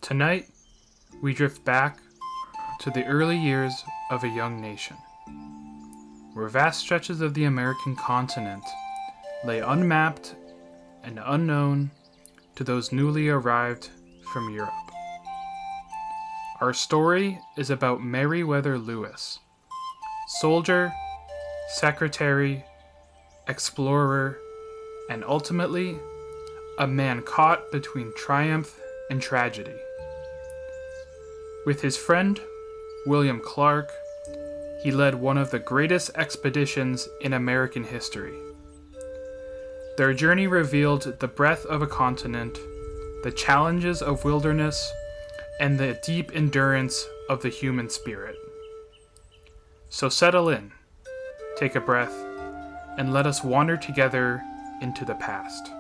Tonight, we drift back to the early years of a young nation, where vast stretches of the American continent lay unmapped and unknown to those newly arrived from Europe. Our story is about Meriwether Lewis, soldier, secretary, explorer, and ultimately, a man caught between triumph and tragedy. With his friend, William Clark, he led one of the greatest expeditions in American history. Their journey revealed the breadth of a continent, the challenges of wilderness, and the deep endurance of the human spirit. So settle in, take a breath, and let us wander together into the past.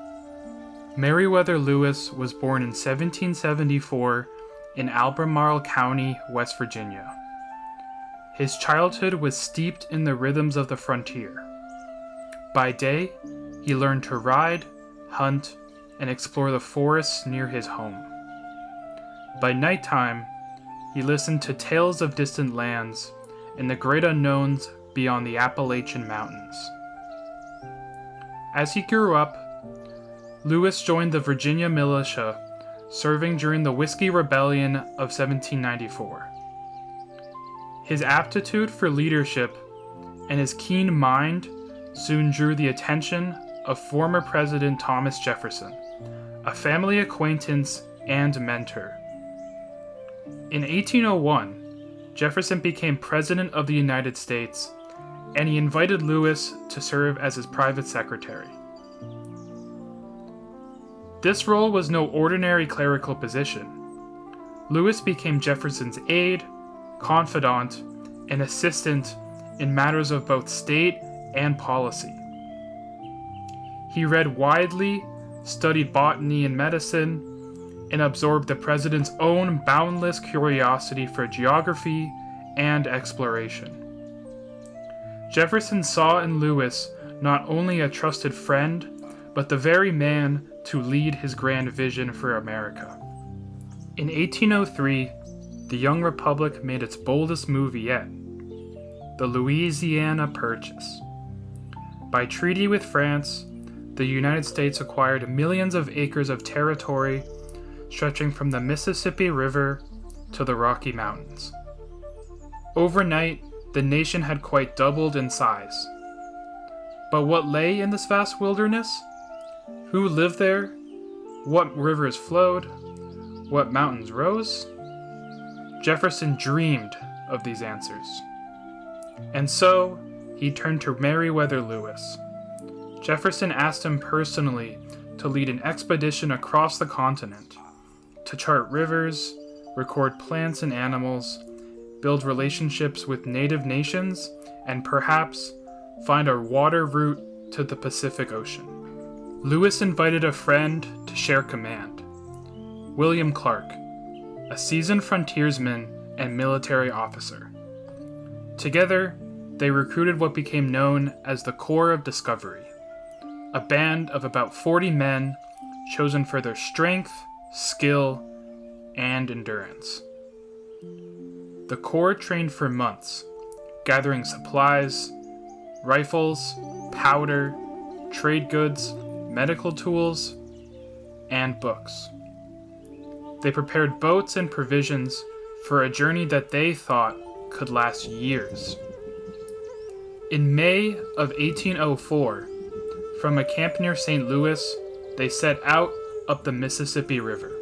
Meriwether Lewis was born in 1774 in Albemarle County, West Virginia. His childhood was steeped in the rhythms of the frontier. By day, he learned to ride, hunt, and explore the forests near his home. By nighttime, he listened to tales of distant lands and the great unknowns beyond the Appalachian Mountains. As he grew up, Lewis joined the Virginia militia, serving during the Whiskey Rebellion of 1794. His aptitude for leadership and his keen mind soon drew the attention of former President Thomas Jefferson, a family acquaintance and mentor. In 1801, Jefferson became President of the United States, and he invited Lewis to serve as his private secretary. This role was no ordinary clerical position. Lewis became Jefferson's aide, confidant, and assistant in matters of both state and policy. He read widely, studied botany and medicine, and absorbed the president's own boundless curiosity for geography and exploration. Jefferson saw in Lewis not only a trusted friend, but the very man to lead his grand vision for America. In 1803, the young republic made its boldest move yet, the Louisiana Purchase. By treaty with France, the United States acquired millions of acres of territory stretching from the Mississippi River to the Rocky Mountains. Overnight, the nation had quite doubled in size. But what lay in this vast wilderness? Who lived there? What rivers flowed? What mountains rose? Jefferson dreamed of these answers. And so, he turned to Meriwether Lewis. Jefferson asked him personally to lead an expedition across the continent, to chart rivers, record plants and animals, build relationships with native nations, and perhaps find a water route to the Pacific Ocean. Lewis invited a friend to share command, William Clark, a seasoned frontiersman and military officer. Together, they recruited what became known as the Corps of Discovery, a band of about 40 men chosen for their strength, skill, and endurance. The Corps trained for months, gathering supplies, rifles, powder, trade goods, medical tools, and books. They prepared boats and provisions for a journey that they thought could last years. In May of 1804, from a camp near St. Louis, they set out up the Mississippi River.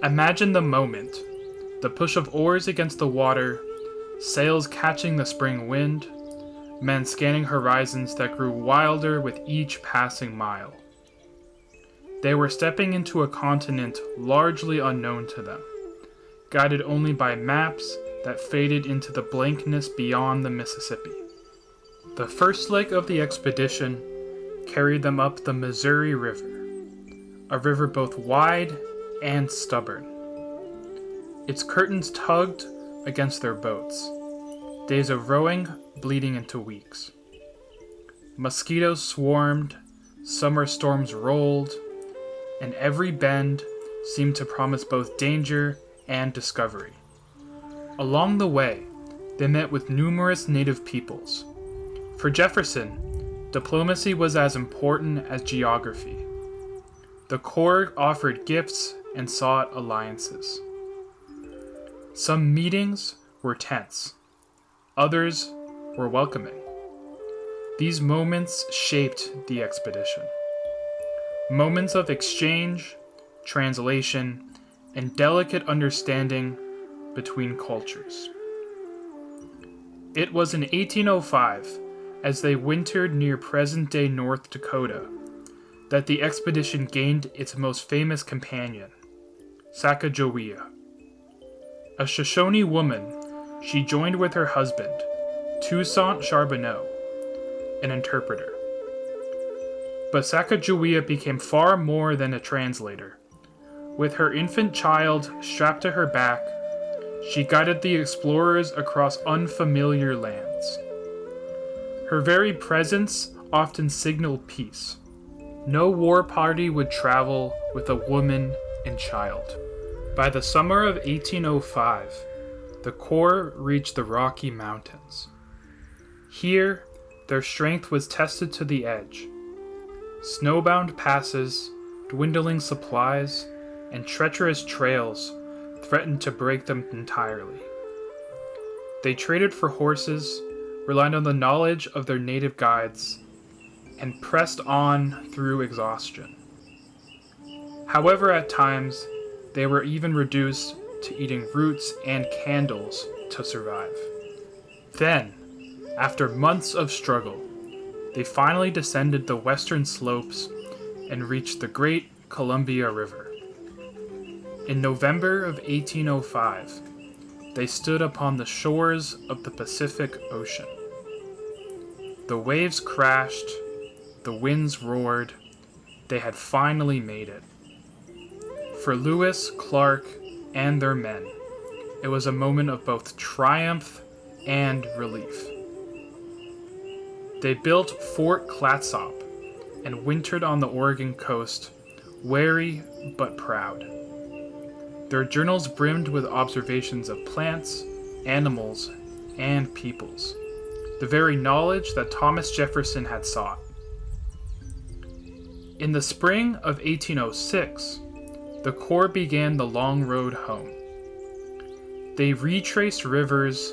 Imagine the moment, the push of oars against the water, sails catching the spring wind, men scanning horizons that grew wilder with each passing mile. They were stepping into a continent largely unknown to them, guided only by maps that faded into the blankness beyond the Mississippi. The first leg of the expedition carried them up the Missouri River, a river both wide and stubborn. Its curtains tugged against their boats, days of rowing bleeding into weeks. Mosquitoes swarmed, summer storms rolled, and every bend seemed to promise both danger and discovery. Along the way, they met with numerous native peoples. For Jefferson, diplomacy was as important as geography. The Corps offered gifts and sought alliances. Some meetings were tense, others were welcoming. These moments shaped the expedition. Moments of exchange, translation, and delicate understanding between cultures. It was in 1805, as they wintered near present-day North Dakota, that the expedition gained its most famous companion, Sacagawea. A Shoshone woman, she joined with her husband, Toussaint Charbonneau, an interpreter. But Sacagawea became far more than a translator. With her infant child strapped to her back, she guided the explorers across unfamiliar lands. Her very presence often signaled peace. No war party would travel with a woman and child. By the summer of 1805, the Corps reached the Rocky Mountains. Here, their strength was tested to the edge. Snowbound passes, dwindling supplies, and treacherous trails threatened to break them entirely. They traded for horses, relied on the knowledge of their native guides, and pressed on through exhaustion. However, at times, they were even reduced to eating roots and candles to survive. Then, after months of struggle, they finally descended the western slopes and reached the Great Columbia River. In November of 1805, they stood upon the shores of the Pacific Ocean. The waves crashed, the winds roared. They had finally made it. For Lewis, Clark, and their men, it was a moment of both triumph and relief. They built Fort Clatsop and wintered on the Oregon coast, wary but proud. Their journals brimmed with observations of plants, animals, and peoples, the very knowledge that Thomas Jefferson had sought. In the spring of 1806, the Corps began the long road home. They retraced rivers,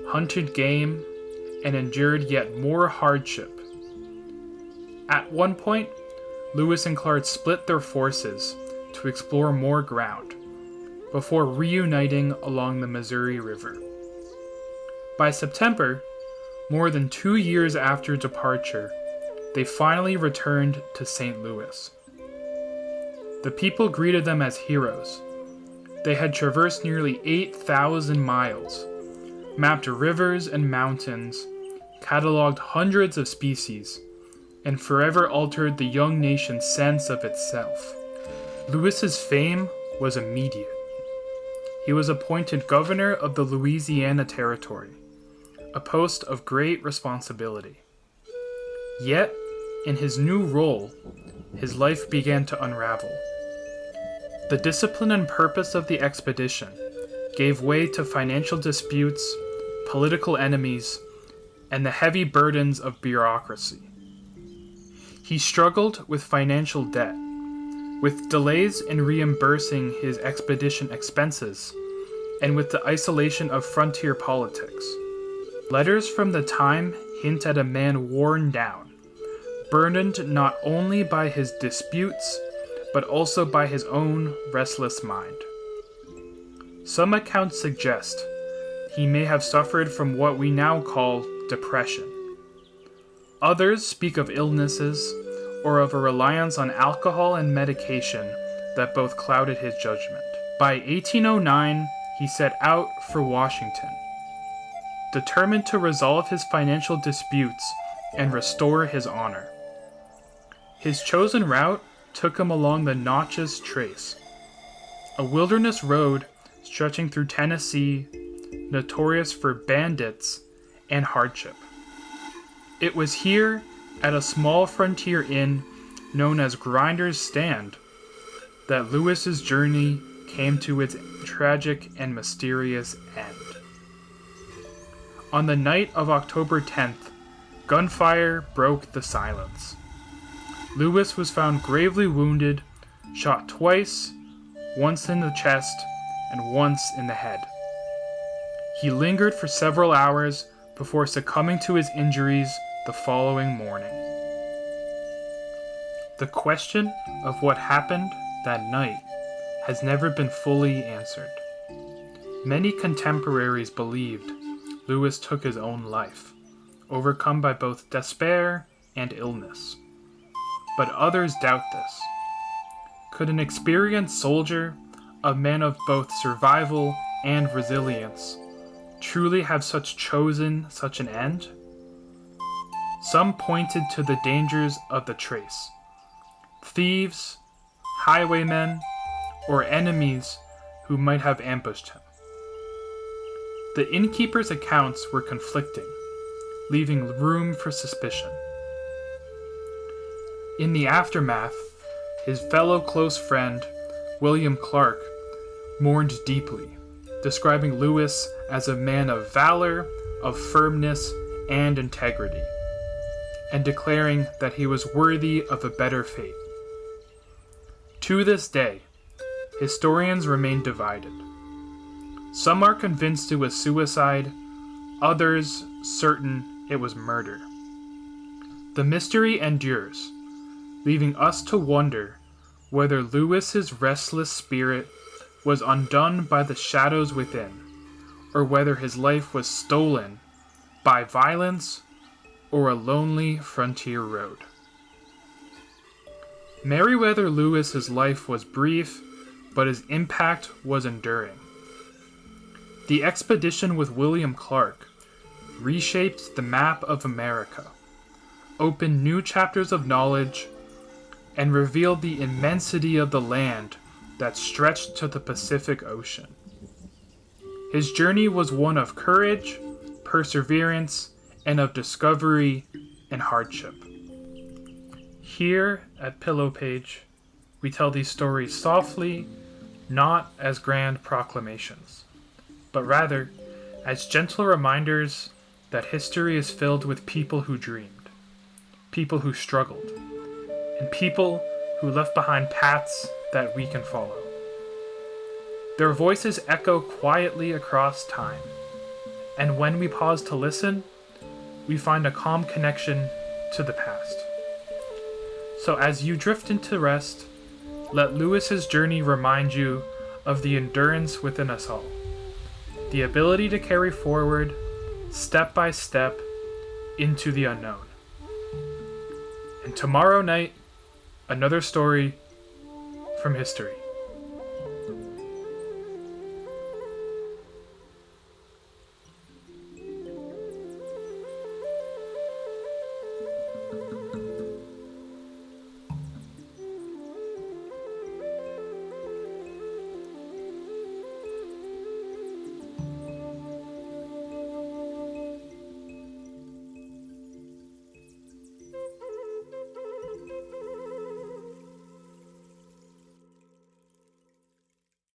hunted game, and endured yet more hardship. At one point, Lewis and Clark split their forces to explore more ground, before reuniting along the Missouri River. By September, more than 2 years after departure, they finally returned to St. Louis. The people greeted them as heroes. They had traversed nearly 8,000 miles, mapped rivers and mountains, cataloged hundreds of species, and forever altered the young nation's sense of itself. Lewis's fame was immediate. He was appointed governor of the Louisiana Territory, a post of great responsibility. Yet, in his new role, his life began to unravel. The discipline and purpose of the expedition gave way to financial disputes, political enemies, and the heavy burdens of bureaucracy. He struggled with financial debt, with delays in reimbursing his expedition expenses, and with the isolation of frontier politics. Letters from the time hint at a man worn down, burdened not only by his disputes, but also by his own restless mind. Some accounts suggest he may have suffered from what we now call depression. Others speak of illnesses or of a reliance on alcohol and medication that both clouded his judgment. By 1809, he set out for Washington, determined to resolve his financial disputes and restore his honor. His chosen route took him along the Natchez Trace, a wilderness road stretching through Tennessee, notorious for bandits and hardship. It was here, at a small frontier inn known as Grinder's Stand, that Lewis's journey came to its tragic and mysterious end. On the night of October 10th, gunfire broke the silence. Lewis was found gravely wounded, shot twice, once in the chest and once in the head. He lingered for several hours before succumbing to his injuries the following morning. The question of what happened that night has never been fully answered. Many contemporaries believed Lewis took his own life, overcome by both despair and illness. But others doubt this. Could an experienced soldier, a man of both survival and resilience, truly have chosen such an end? Some pointed to the dangers of the trace. Thieves, highwaymen, or enemies who might have ambushed him. The innkeeper's accounts were conflicting, leaving room for suspicion. In the aftermath, his fellow close friend, William Clark, mourned deeply, describing Lewis as a man of valor, of firmness, and integrity, and declaring that he was worthy of a better fate. To this day, historians remain divided. Some are convinced it was suicide, others certain it was murder. The mystery endures, leaving us to wonder whether Lewis's restless spirit was undone by the shadows within, or whether his life was stolen by violence or a lonely frontier road. Meriwether Lewis's life was brief, but his impact was enduring. The expedition with William Clark reshaped the map of America, opened new chapters of knowledge, and revealed the immensity of the land that stretched to the Pacific Ocean. His journey was one of courage, perseverance, and of discovery and hardship. Here at Pillow Page, we tell these stories softly, not as grand proclamations, but rather as gentle reminders that history is filled with people who dreamed, people who struggled, and people who left behind paths that we can follow. Their voices echo quietly across time, and when we pause to listen, we find a calm connection to the past. So as you drift into rest, let Lewis's journey remind you of the endurance within us all, the ability to carry forward, step by step, into the unknown. And tomorrow night, another story from history.